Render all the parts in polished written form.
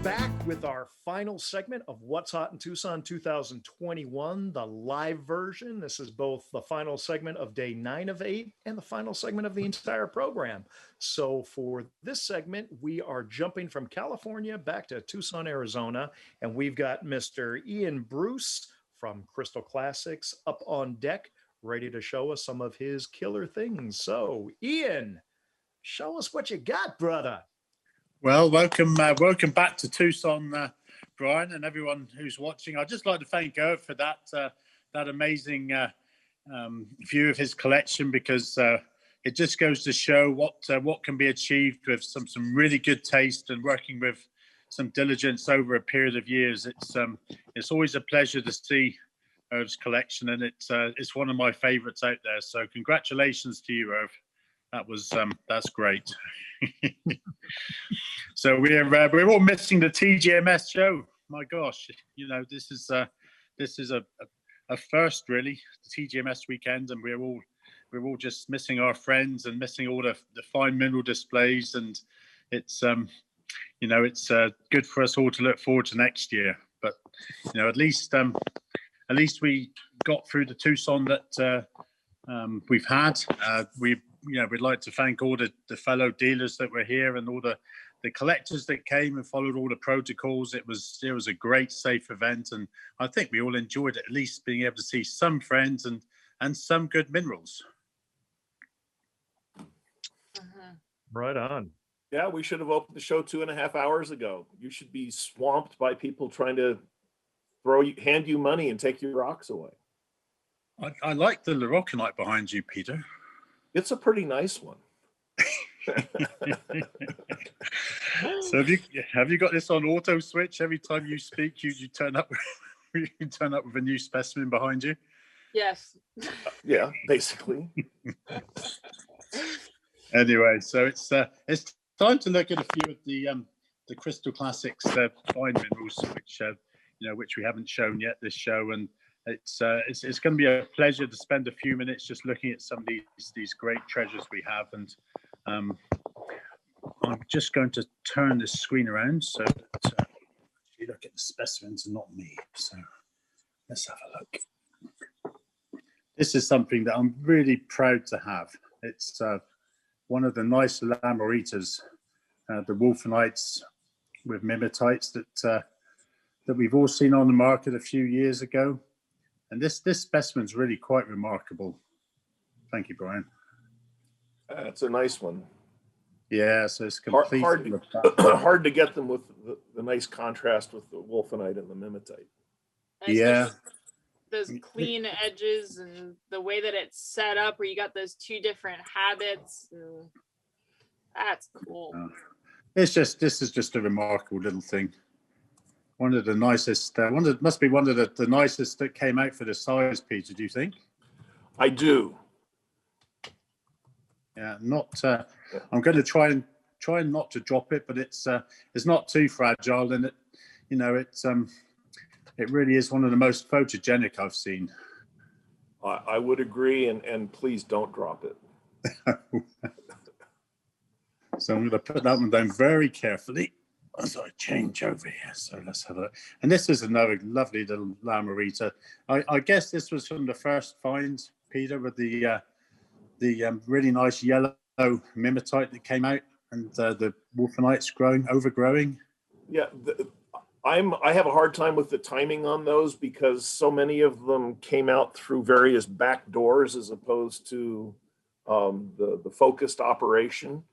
back with our final segment of What's Hot in Tucson 2021, the live version. This is both the final segment of day 9 of 8 and the final segment of the entire program. So for this segment, we are jumping from California back to Tucson, Arizona, and we've got Mr. Ian Bruce from Crystal Classics up on deck, ready to show us some of his killer things. So Ian, show us what you got, brother. Well, welcome back to Tucson, Brian, and everyone who's watching. I'd just like to thank Irv for that amazing view of his collection, because it just goes to show what can be achieved with some really good taste and working with some diligence over a period of years. It's always a pleasure to see Irv's collection, and it's one of my favorites out there. So congratulations to you, Irv. That's great. So we're all missing the TGMS show. My gosh, this is a first, really, the TGMS weekend, and we're all just missing our friends and missing all the fine mineral displays, and it's good for us all to look forward to next year. But at least we got through the Tucson that we've had. We'd like to thank all the fellow dealers that were here and all the collectors that came and followed all the protocols. It was a great, safe event, and I think we all enjoyed it, at least being able to see some friends and some good minerals. Right on. Yeah, we should have opened the show 2.5 hours ago. You should be swamped by people trying to hand you money and take your rocks away. I like the Larocanite behind you, Peter. It's a pretty nice one. So have you got this on auto switch? Every time you speak, you turn up with a new specimen behind you? Yes. Yeah, basically. Anyway, so it's time to look at a few of the Crystal Classics fine minerals, which we haven't shown yet this show, and it's going to be a pleasure to spend a few minutes just looking at some of these great treasures we have. And I'm just going to turn this screen around so that you look at the specimens and not me. So let's have a look. This is something that I'm really proud to have. It's one of the nice lamoritas, the wolfenites with mimetites that we've all seen on the market a few years ago. And this specimen's really quite remarkable. Thank you, Brian. It's a nice one. Yeah, so it's complete. Hard to get them with the nice contrast with the wolfenite and the mimetite. Yeah. Those clean edges and the way that it's set up, where you got those two different habits. That's cool. This is just a remarkable little thing. One of the nicest. Must be one of the nicest that came out for the size, Peter. Do you think? I do. Yeah, not. I'm going to try not to drop it, but it's not too fragile, and it really is one of the most photogenic I've seen. I would agree, and please don't drop it. So I'm going to put that one down very carefully as I change over here. So let's have a look. And this is another lovely little lamorita. I guess this was from the first finds, Peter, with the really nice yellow mimetite that came out, and the wolfenites overgrowing. Yeah, I have a hard time with the timing on those, because so many of them came out through various back doors as opposed to the focused operation.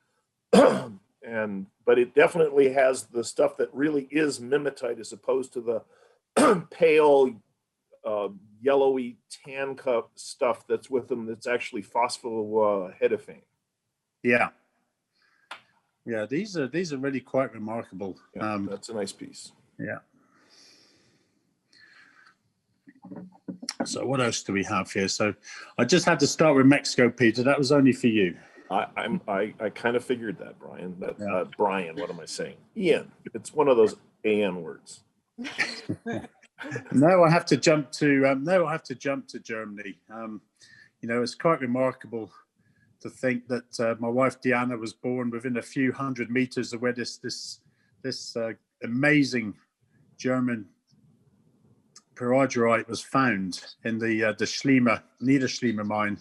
But it definitely has the stuff that really is mimetite, as opposed to the pale yellowy tan cup stuff that's with them that's actually phosphohedophane. Yeah, these are really quite remarkable. Yeah, that's a nice piece. Yeah. So what else do we have here? So I just had to start with Mexico, Peter. That was only for you. I kind of figured that, Brian. Brian, what am I saying? Ian. It's one of those AN words. No, I have to jump to Germany. It's quite remarkable to think that my wife Diana was born within a few hundred meters of where this amazing German pyrargyrite was found in the Niederschliemer mine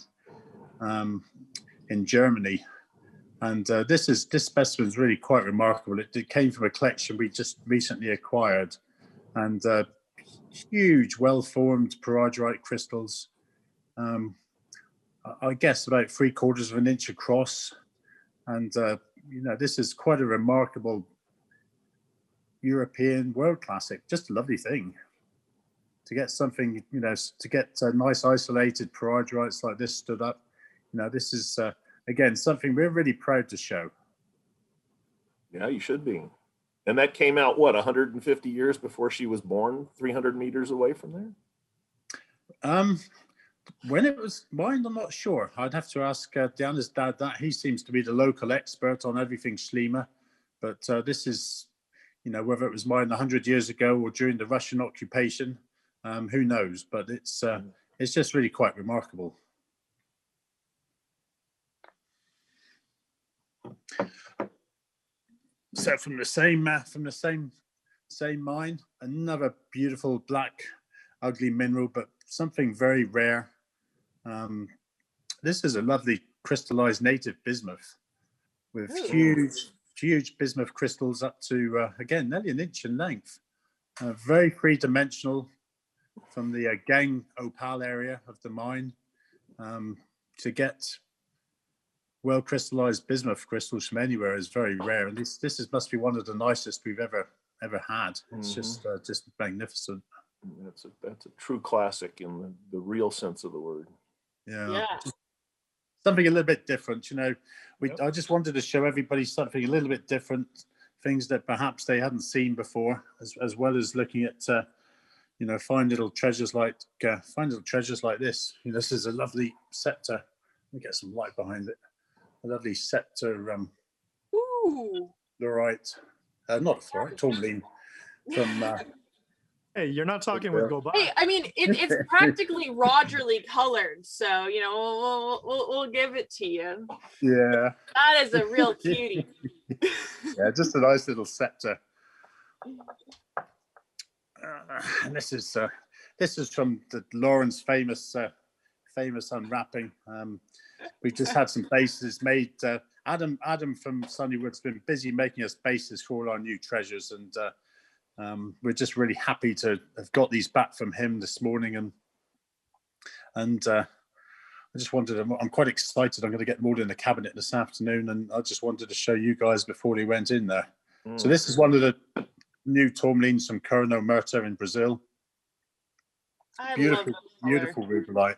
in Germany. And this specimen is really quite remarkable. It came from a collection we just recently acquired, and huge, well-formed pyrargyrite crystals. I guess about 3/4 of an inch across, and this is quite a remarkable European world classic. Just a lovely thing to get something, to get nice isolated pyrargyrites like this stood up. This is again something we're really proud to show. Yeah, you should be. And that came out, what, 150 years before she was born, 300 meters away from there? When it was mined, I'm not sure. I'd have to ask Diana's dad that. He seems to be the local expert on everything Schliemer. But this is, whether it was mined 100 years ago or during the Russian occupation, who knows? But it's just really quite remarkable. So from the same mine, another beautiful black, ugly mineral, but something very rare. This is a lovely crystallized native bismuth with huge bismuth crystals up to again nearly an inch in length. Very three-dimensional from the gang opal area of the mine. To get well crystallized bismuth crystals from anywhere is very rare, and this must be one of the nicest we've ever had. It's just magnificent. That's a true classic in the real sense of the word. Yeah. Something a little bit different, I just wanted to show everybody something a little bit different, things that perhaps they hadn't seen before, as well as looking at find little treasures like this. This is a lovely scepter. Let me get some light behind it. A lovely scepter fluorite, not fluorite, tourmaline from Hey, you're not talking with Go By. Hey, I mean, it's practically Rogerly colored, so we'll give it to you. Yeah, that is a real cutie. Yeah, just a nice little scepter. And this is from the Lauren's famous unwrapping. We just had some bases made. Adam from Sunnywood's been busy making us bases for all our new treasures, and we're just really happy to have got these back from him this morning. And I just wanted I'm quite excited. I'm going to get them all in the cabinet this afternoon, and I just wanted to show you guys before they went in there. So this is one of the new tourmalines from Corno Murta in Brazil. Beautiful rubellite.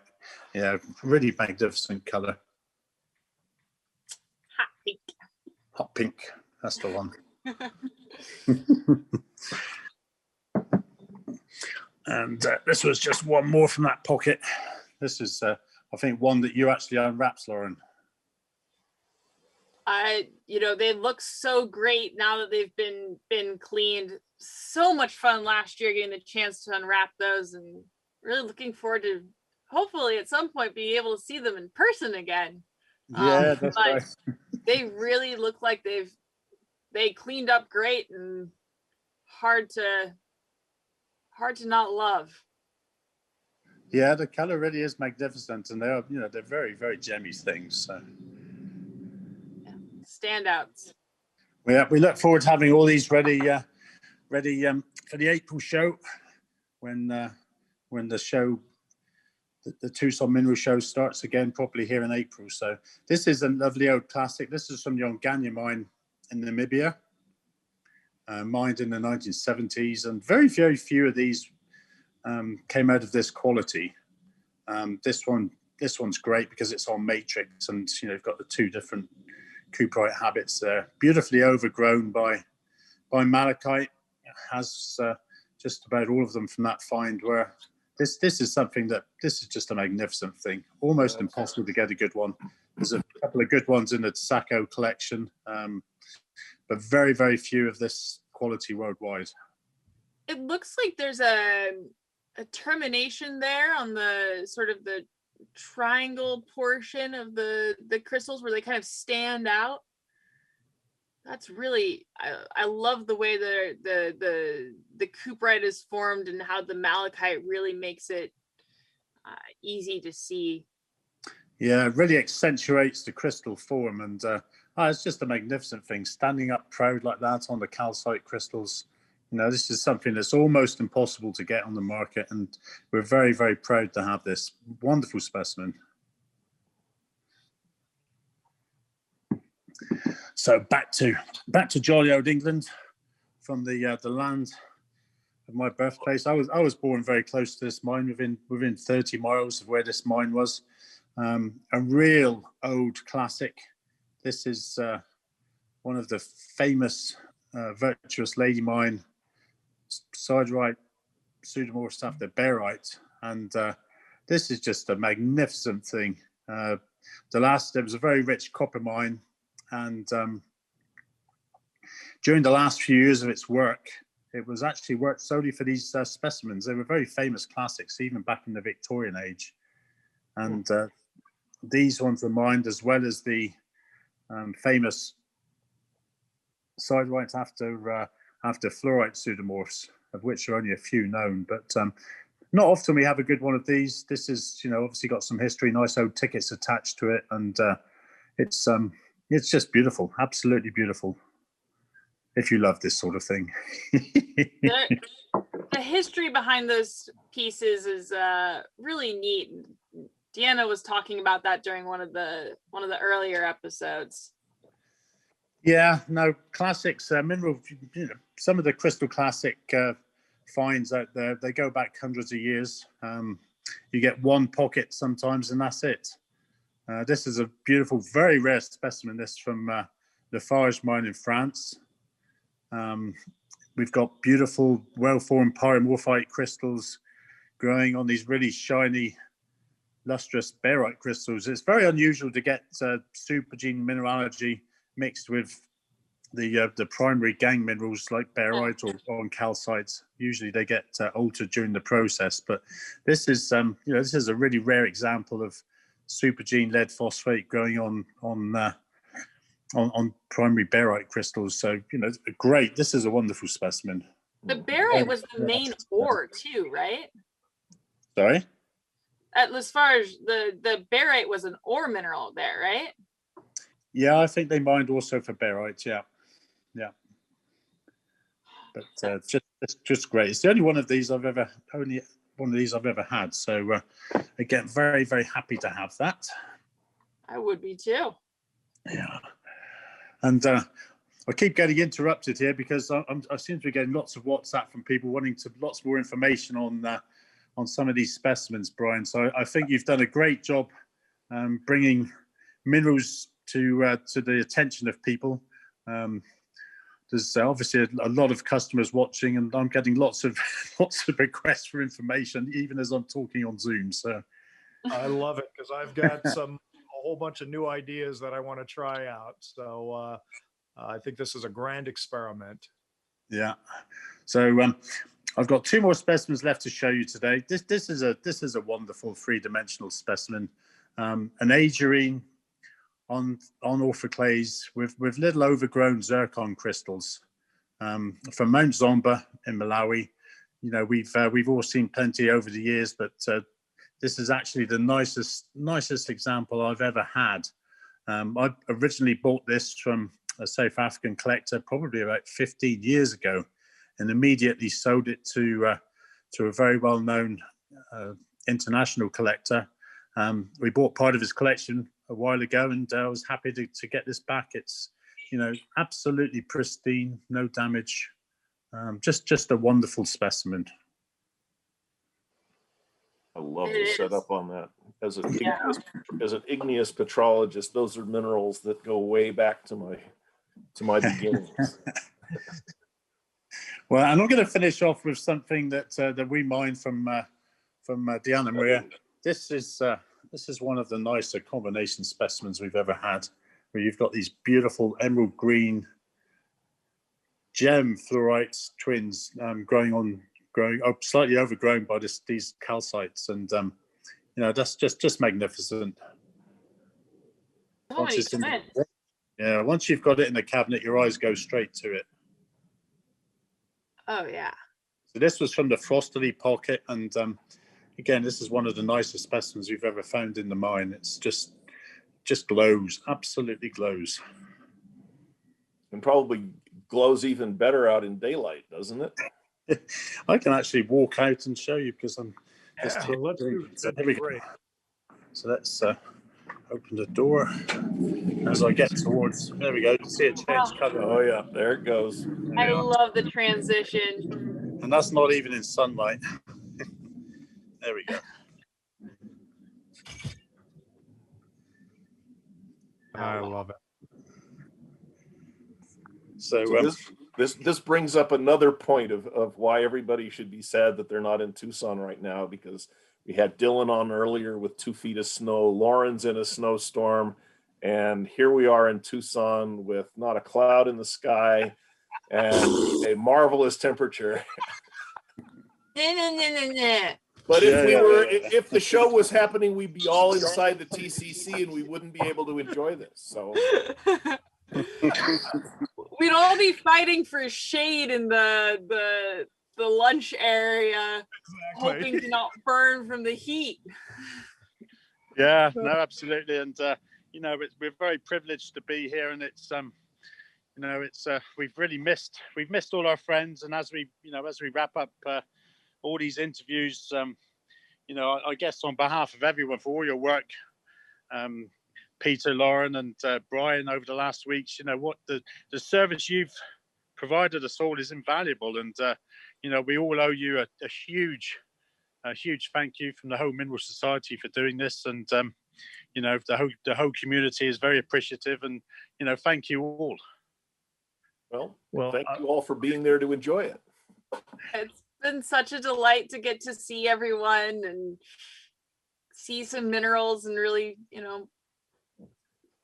Yeah, really magnificent color. Hot pink. That's the one. And this was just one more from that pocket. This is, I think, one that you actually unwrapped, Lauren. They look so great now that they've been cleaned. So much fun last year getting the chance to unwrap those, and really looking forward to hopefully at some point be able to see them in person again. Yeah, that's right. They really look like they cleaned up great and hard to not love. Yeah, the color really is magnificent, and they're very, very gemmy things. So standouts. We look forward to having all these ready for the April show, when the show, the Tucson Mineral Show, starts again properly here in April. So this is a lovely old classic. This is from the Onganya mine in Namibia, mined in the 1970s, and very, very few of these came out of this quality. This one's great because it's on matrix, and you've got the two different cuprite habits there, beautifully overgrown by malachite. It has just about all of them from that find. Where this is something this is just a magnificent thing. Almost impossible to get a good one. There's a couple of good ones in the Sacco collection, but very, very few of this quality worldwide. It looks like there's a termination there on the sort of the triangle portion of the crystals where they kind of stand out. That's really, I love the way the cuprite is formed and how the malachite really makes it easy to see. Yeah, it really accentuates the crystal form, and it's just a magnificent thing. Standing up proud like that on the calcite crystals, you know, this is something that's almost impossible to get on the market, and we're very, very proud to have this wonderful specimen. So back to jolly old England, from the land of my birthplace. I was born very close to this mine, within 30 miles of where this mine was. A real old classic. This is one of the famous virtuous lady mine siderite pseudomorphs after barite, and this is just a magnificent thing. There was a very rich copper mine, and during the last few years of its work, it was actually worked solely for these specimens. They were very famous classics, even back in the Victorian age. And these ones were mined, as well as the famous siderite after fluorite pseudomorphs, of which are only a few known. But not often we have a good one of these. This is, you know, obviously got some history, nice old tickets attached to it, and it's just beautiful, absolutely beautiful. If you love this sort of thing. The history behind those pieces is really neat. Deanna was talking about that during one of the earlier episodes. Yeah, no, classics, mineral, you know, some of the crystal classic finds out there, they go back hundreds of years. You get one pocket sometimes, and that's it. This is a beautiful, very rare specimen. This from Lafarge mine in France. We've got beautiful, well-formed pyromorphite crystals growing on these really shiny, lustrous barite crystals. It's very unusual to get supergene mineralogy mixed with the primary gangue minerals like barite or on calcites. Usually they get altered during the process, but this is you know, this is a really rare example of supergene lead phosphate growing on primary barite crystals. So, you know, great. This is a wonderful specimen. The barite was the main ore too, right? Sorry? As far as the barite was an ore mineral there, right? Yeah, I think they mined also for barite. Yeah. But just great. It's the only one of these I've ever had. So again, very, very happy to have that. I would be too. Yeah. And I keep getting interrupted here because I seem to be getting lots of WhatsApp from people wanting lots more information on some of these specimens, Brian. So I think you've done a great job bringing minerals to the attention of people. There's obviously a lot of customers watching, and I'm getting lots of requests for information, even as I'm talking on Zoom. So I love it, because I've got a whole bunch of new ideas that I want to try out. So I think this is a grand experiment. Yeah. So I've got two more specimens left to show you today. This is a wonderful three-dimensional specimen, an agerine on orthoclase with little overgrown zircon crystals from Mount Zomba in Malawi. You know, we've all seen plenty over the years, but this is actually the nicest example I've ever had. I originally bought this from a South African collector probably about 15 years ago, and immediately sold it to a very well-known international collector. We bought part of his collection a while ago, and I was happy to get this back. It's, you know, absolutely pristine, no damage, just a wonderful specimen. I love the setup on that. As an igneous petrologist, those are minerals that go way back to my beginnings. Well, and I'm going to finish off with something that we mined from Deanna Maria. This is one of the nicer combination specimens we've ever had, where you've got these beautiful emerald green gem fluorite twins growing up, slightly overgrown by these calcites, and you know, that's just magnificent. Oh, Yeah, once you've got it in the cabinet, your eyes go straight to it. Oh yeah. So this was from the Frosterly pocket, and again, this is one of the nicest specimens we've ever found in the mine. It's just glows, absolutely glows. And probably glows even better out in daylight, doesn't it? I can actually walk out and show you because I'm just Yeah, here. let's do it. So That'd here be we go. great. So let's open the door as I get towards. There we go. You see it change color. Oh yeah, there it goes. I love the transition. And that's not even in sunlight. There we go. I love it. So this brings up another point of why everybody should be sad that they're not in Tucson right now, because we had Dylan on earlier with 2 feet of snow. Lauren's in a snowstorm, and here we are in Tucson with not a cloud in the sky and a marvelous temperature. But if the show was happening, we'd be all inside the TCC and we wouldn't be able to enjoy this. So we'd all be fighting for shade in the lunch area, hoping to not burn from the heat. yeah, no, absolutely, and we're very privileged to be here, and it's we've missed all our friends, and as we wrap up all these interviews, I guess on behalf of everyone for all your work, Peter, Lauren, and Brian over the last weeks, what the service you've provided us all is invaluable, and we all owe you a huge thank you from the whole Mineral Society for doing this, and the whole community is very appreciative, and thank you all. Well, thank you all for being there to enjoy it. It's been such a delight to get to see everyone and see some minerals and really,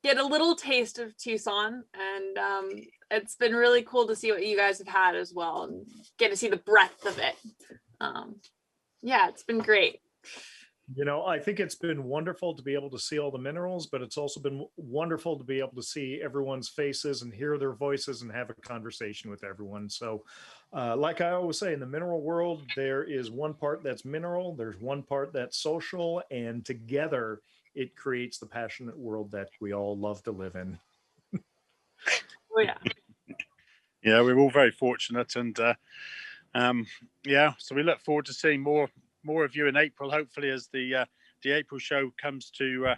get a little taste of Tucson. And it's been really cool to see what you guys have had as well and get to see the breadth of it. Yeah, it's been great. I think it's been wonderful to be able to see all the minerals, but it's also been wonderful to be able to see everyone's faces and hear their voices and have a conversation with everyone. So like I always say, in the mineral world, there is one part that's mineral, there's one part that's social, and together it creates the passionate world that we all love to live in. Oh yeah. Yeah, we're all very fortunate, and so we look forward to seeing more of you in April, hopefully, as the April show comes to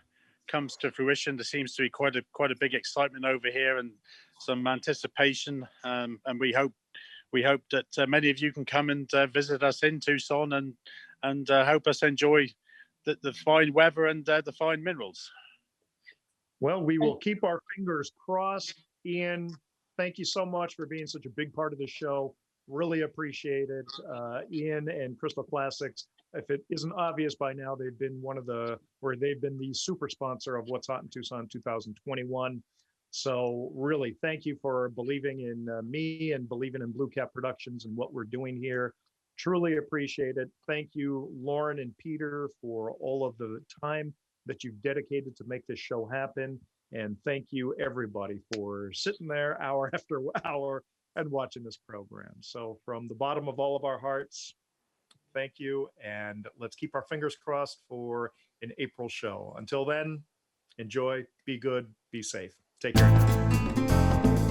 fruition. There seems to be quite a big excitement over here and some anticipation, and we hope that many of you can come and visit us in Tucson and help us enjoy the fine weather and the fine minerals. Well, we will keep our fingers crossed. Ian, thank you so much for being such a big part of the show. Really appreciate it. Ian and Crystal Classics, if it isn't obvious by now, they've been the super sponsor of What's Hot in Tucson 2021. So really, thank you for believing in me and believing in BlueCap Productions and what we're doing here. Truly appreciate it. Thank you, Lauren and Peter, for all of the time that you've dedicated to make this show happen. And thank you, everybody, for sitting there hour after hour and watching this program. So from the bottom of all of our hearts, thank you. And let's keep our fingers crossed for an April show. Until then, enjoy, be good, be safe. Take care.